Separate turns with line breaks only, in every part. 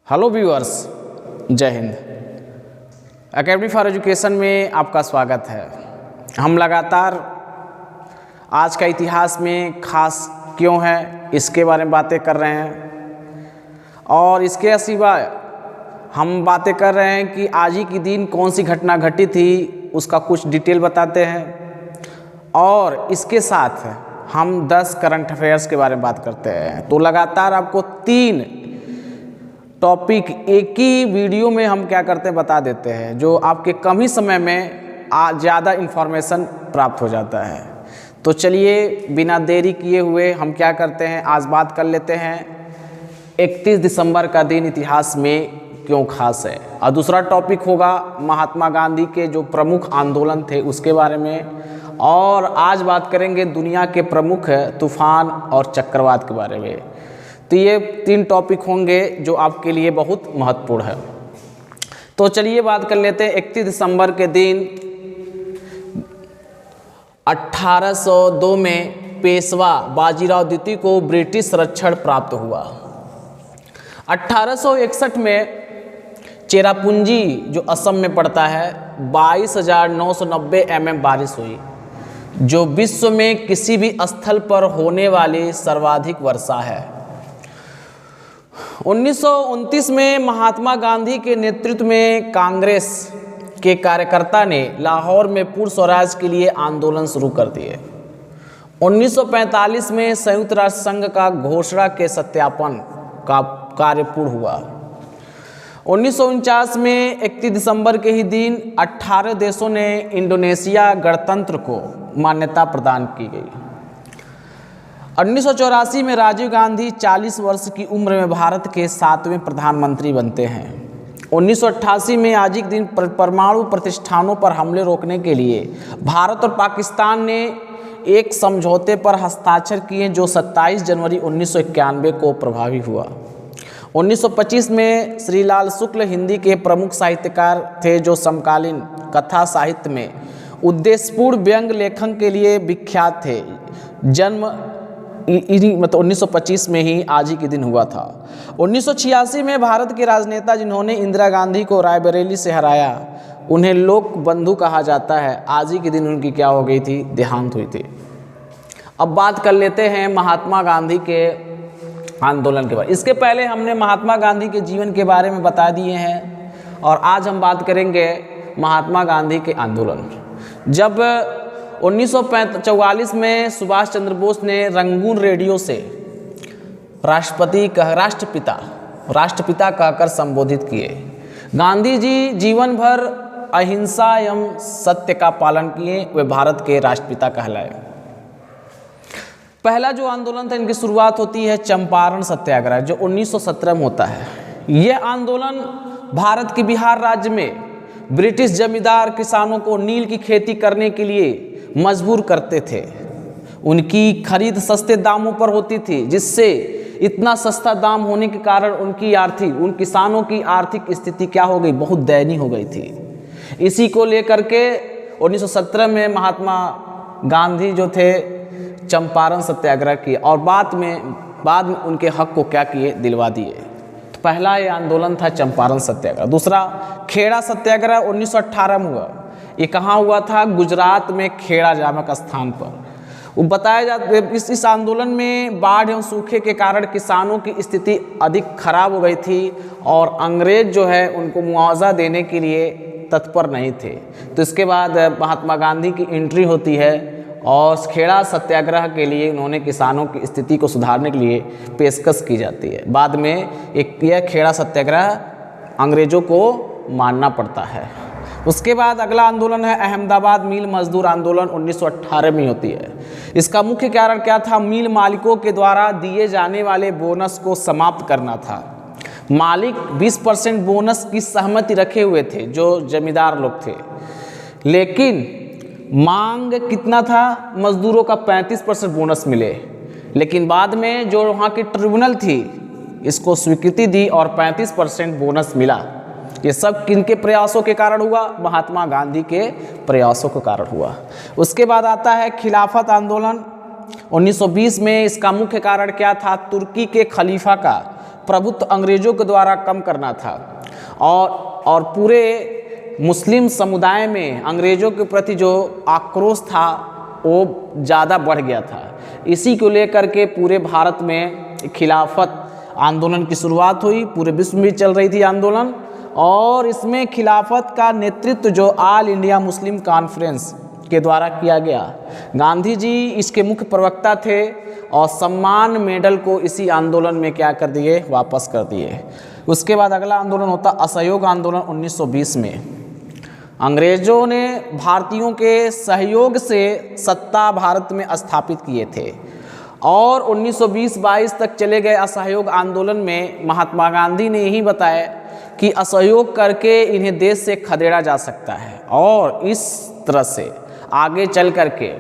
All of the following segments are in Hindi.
हेलो व्यूअर्स, जय हिंद। एकेडमी फॉर एजुकेशन में आपका स्वागत है। हम लगातार आज का इतिहास में खास क्यों है इसके बारे में बातें कर रहे हैं और इसके सिवा हम बातें कर रहे हैं कि आज ही के दिन कौन सी घटना घटी थी उसका कुछ डिटेल बताते हैं और इसके साथ हम 10 करंट अफेयर्स के बारे में बात करते हैं। तो लगातार आपको 3 टॉपिक एक ही वीडियो में हम क्या करते हैं बता देते हैं, जो आपके कम ही समय में ज़्यादा इन्फॉर्मेशन प्राप्त हो जाता है। तो चलिए बिना देरी किए हुए हम क्या करते हैं, आज बात कर लेते हैं 31 दिसंबर का दिन इतिहास में क्यों खास है। और दूसरा टॉपिक होगा महात्मा गांधी के जो प्रमुख आंदोलन थे उसके बारे में, और आज बात करेंगे दुनिया के प्रमुख तूफान और चक्रवात के बारे में। तो ये 3 टॉपिक होंगे जो आपके लिए बहुत महत्वपूर्ण है। तो चलिए बात कर लेते हैं 31 दिसंबर के दिन 1802 में पेशवा बाजीराव द्वितीय को ब्रिटिश संरक्षण प्राप्त हुआ। 1861 में चेरापूंजी जो असम में पड़ता है 22,990 mm बारिश हुई, जो विश्व में किसी भी स्थल पर होने वाली सर्वाधिक वर्षा है। 1929 में महात्मा गांधी के नेतृत्व में कांग्रेस के कार्यकर्ता ने लाहौर में पूर्ण स्वराज के लिए आंदोलन शुरू कर दिए। 1945 में संयुक्त राष्ट्र संघ का घोषणा के सत्यापन का कार्य पूर्ण हुआ। 1949 में 31 दिसंबर के ही दिन 18 देशों ने इंडोनेशिया गणतंत्र को मान्यता प्रदान की गई। 1984 में राजीव गांधी 40 वर्ष की उम्र में भारत के 7वें प्रधानमंत्री बनते हैं। 1988 में आज ही के दिन परमाणु प्रतिष्ठानों पर हमले रोकने के लिए भारत और पाकिस्तान ने एक समझौते पर हस्ताक्षर किए, जो 27 जनवरी 1991 को प्रभावी हुआ। 1925 में श्रीलाल शुक्ल हिंदी के प्रमुख साहित्यकार थे, जो समकालीन कथा साहित्य में उद्देश्यपूर्ण व्यंग लेखन के लिए विख्यात थे। जन्म 1925 में ही आज ही के दिन हुआ था। 1986 में भारत के राजनेता जिन्होंने इंदिरा गांधी को रायबरेली से हराया, उन्हें लोक बंधु कहा जाता है। आज ही के दिन उनकी क्या हो गई थी, देहांत हुई थी। अब बात कर लेते हैं महात्मा गांधी के आंदोलन के बारे में। इसके पहले हमने महात्मा गांधी के जीवन के बारे में बता दिए हैं और आज हम बात करेंगे महात्मा गांधी के आंदोलन। जब 1944 में सुभाष चंद्र बोस ने रंगून रेडियो से राष्ट्रपिता कहकर संबोधित किए। गांधी जी जीवन भर अहिंसा एवं सत्य का पालन किए, वे भारत के राष्ट्रपिता कहलाए। पहला जो आंदोलन था, इनकी शुरुआत होती है चंपारण सत्याग्रह, जो 1917 में होता है। यह आंदोलन भारत के बिहार राज्य में ब्रिटिश जमींदार किसानों को नील की खेती करने के लिए मजबूर करते थे। उनकी खरीद सस्ते दामों पर होती थी, जिससे इतना सस्ता दाम होने के कारण उन किसानों की आर्थिक स्थिति क्या हो गई, बहुत दयनीय हो गई थी। इसी को लेकर के 1917 में महात्मा गांधी जो थे चंपारण सत्याग्रह किए और बाद में उनके हक को क्या किए, दिलवा दिए। तो पहला ये आंदोलन था चंपारण सत्याग्रह। दूसरा खेड़ा सत्याग्रह 1918 में हुआ। ये कहाँ हुआ था, गुजरात में खेड़ा नामक स्थान पर। वो बताया जाता, इस आंदोलन में बाढ़ एवं सूखे के कारण किसानों की स्थिति अधिक खराब हो गई थी और अंग्रेज जो है उनको मुआवजा देने के लिए तत्पर नहीं थे। तो इसके बाद महात्मा गांधी की एंट्री होती है और खेड़ा सत्याग्रह के लिए उन्होंने किसानों की स्थिति को सुधारने के लिए पेशकश की जाती है। बाद में यह खेड़ा सत्याग्रह अंग्रेजों को मानना पड़ता है। उसके बाद अगला आंदोलन है अहमदाबाद मिल मजदूर आंदोलन, 1918 में होती है। इसका मुख्य कारण क्या था, मिल मालिकों के द्वारा दिए जाने वाले बोनस को समाप्त करना था। मालिक 20% बोनस की सहमति रखे हुए थे, जो जमींदार लोग थे, लेकिन मांग कितना था, मजदूरों का 35% बोनस मिले। लेकिन बाद में जो वहाँ की ट्रिब्यूनल थी इसको स्वीकृति दी और 35% बोनस मिला। ये सब किनके प्रयासों के कारण हुआ, महात्मा गांधी के प्रयासों के कारण हुआ। उसके बाद आता है खिलाफत आंदोलन 1920 में। इसका मुख्य कारण क्या था, तुर्की के खलीफा का प्रभुत्व अंग्रेजों के द्वारा कम करना था और पूरे मुस्लिम समुदाय में अंग्रेजों के प्रति जो आक्रोश था वो ज़्यादा बढ़ गया था। इसी को लेकर के पूरे भारत में खिलाफत आंदोलन की शुरुआत हुई। पूरे विश्व में चल रही थी आंदोलन और इसमें खिलाफत का नेतृत्व जो ऑल इंडिया मुस्लिम कॉन्फ्रेंस के द्वारा किया गया। गांधी जी इसके मुख्य प्रवक्ता थे और सम्मान मेडल को इसी आंदोलन में क्या कर दिए, वापस कर दिए। उसके बाद अगला आंदोलन होता असहयोग आंदोलन 1920 में। अंग्रेजों ने भारतीयों के सहयोग से सत्ता भारत में स्थापित किए थे और 1920-22 तक चले गए असहयोग आंदोलन में महात्मा गांधी ने यही बताया कि असहयोग करके इन्हें देश से खदेड़ा जा सकता है और इस तरह से आगे चल करके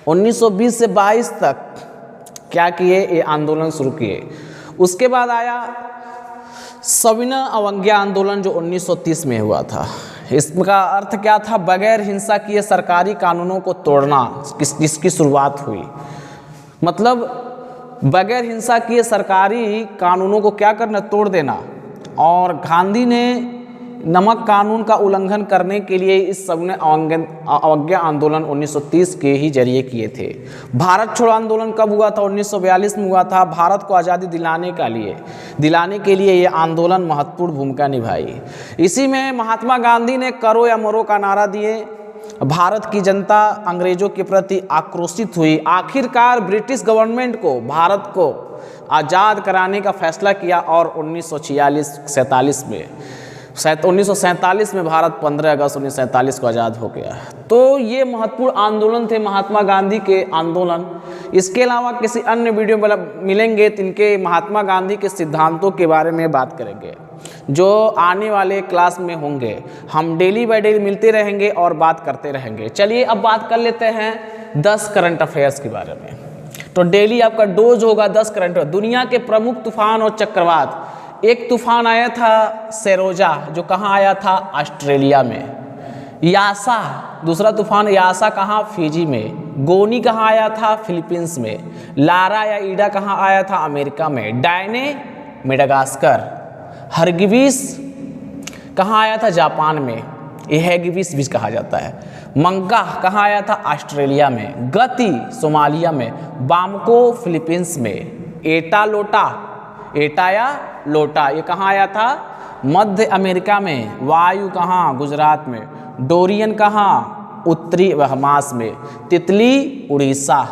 1920 से 22 तक क्या किए, ये आंदोलन शुरू किए। उसके बाद आया सविनय अवज्ञा आंदोलन जो 1930 में हुआ था। इसका अर्थ क्या था, बगैर हिंसा किए सरकारी कानूनों को तोड़ना, इसकी शुरुआत हुई। मतलब बगैर हिंसा किए सरकारी कानूनों को क्या करना, तोड़ देना। और गांधी ने नमक कानून का उल्लंघन करने के लिए इस सविनय अवज्ञा आंदोलन 1930 के ही जरिए किए थे। भारत छोड़ो आंदोलन कब हुआ था, 1942 में हुआ था। भारत को आज़ादी दिलाने के लिए ये आंदोलन महत्वपूर्ण भूमिका निभाई। इसी में महात्मा गांधी ने करो या मरो का नारा दिए। भारत की जनता अंग्रेजों के प्रति आक्रोशित हुई। आखिरकार ब्रिटिश गवर्नमेंट को भारत को आज़ाद कराने का फैसला किया और 1947 में भारत 15 अगस्त 1947 को आज़ाद हो गया। तो ये महत्वपूर्ण आंदोलन थे महात्मा गांधी के आंदोलन। इसके अलावा किसी अन्य वीडियो में मिलेंगे तो इनके महात्मा गांधी के सिद्धांतों के बारे में बात करेंगे जो आने वाले क्लास में होंगे। हम डेली बाय डेली मिलते रहेंगे और बात करते रहेंगे। चलिए अब बात कर लेते हैं 10 करंट अफेयर्स के बारे में। तो डेली आपका डोज होगा 10 करंट अफेयर। दुनिया के प्रमुख तूफान और चक्रवात। एक तूफान आया था सेरोजा, जो कहाँ आया था, ऑस्ट्रेलिया में। यासा, दूसरा तूफान यासा कहाँ, फिजी में। गोनी कहाँ आया था, फिलीपींस में। लारा या ईडा कहाँ आया था, अमेरिका में। Diane, Madagascar. हरगिविस कहाँ आया था, जापान में। यह हैगिविस भी कहा जाता है। मंगा कहाँ आया था, ऑस्ट्रेलिया में। गति, सोमालिया में। बामको, फिलीपींस में। एटा या लोटा, ये कहाँ आया था, मध्य अमेरिका में। वायु कहाँ, गुजरात में। डोरियन कहाँ, उत्तरी बहमास में। तितली, उड़ीसा।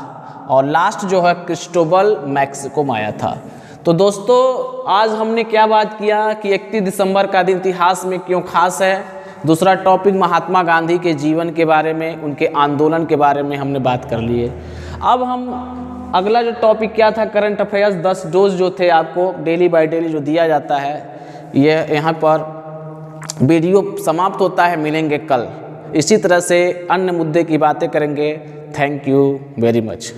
और लास्ट जो है क्रिस्टोबल, मैक्सिको में आया था। तो दोस्तों आज हमने क्या बात किया कि 31 दिसंबर का दिन इतिहास में क्यों खास है। दूसरा टॉपिक महात्मा गांधी के जीवन के बारे में, उनके आंदोलन के बारे में हमने बात कर लिए। अब हम अगला जो टॉपिक क्या था, करंट अफेयर्स 10 डोज जो थे आपको डेली बाय डेली जो दिया जाता है, ये यहाँ पर वीडियो समाप्त होता है। मिलेंगे कल इसी तरह से अन्य मुद्दे की बातें करेंगे। Thank you very much.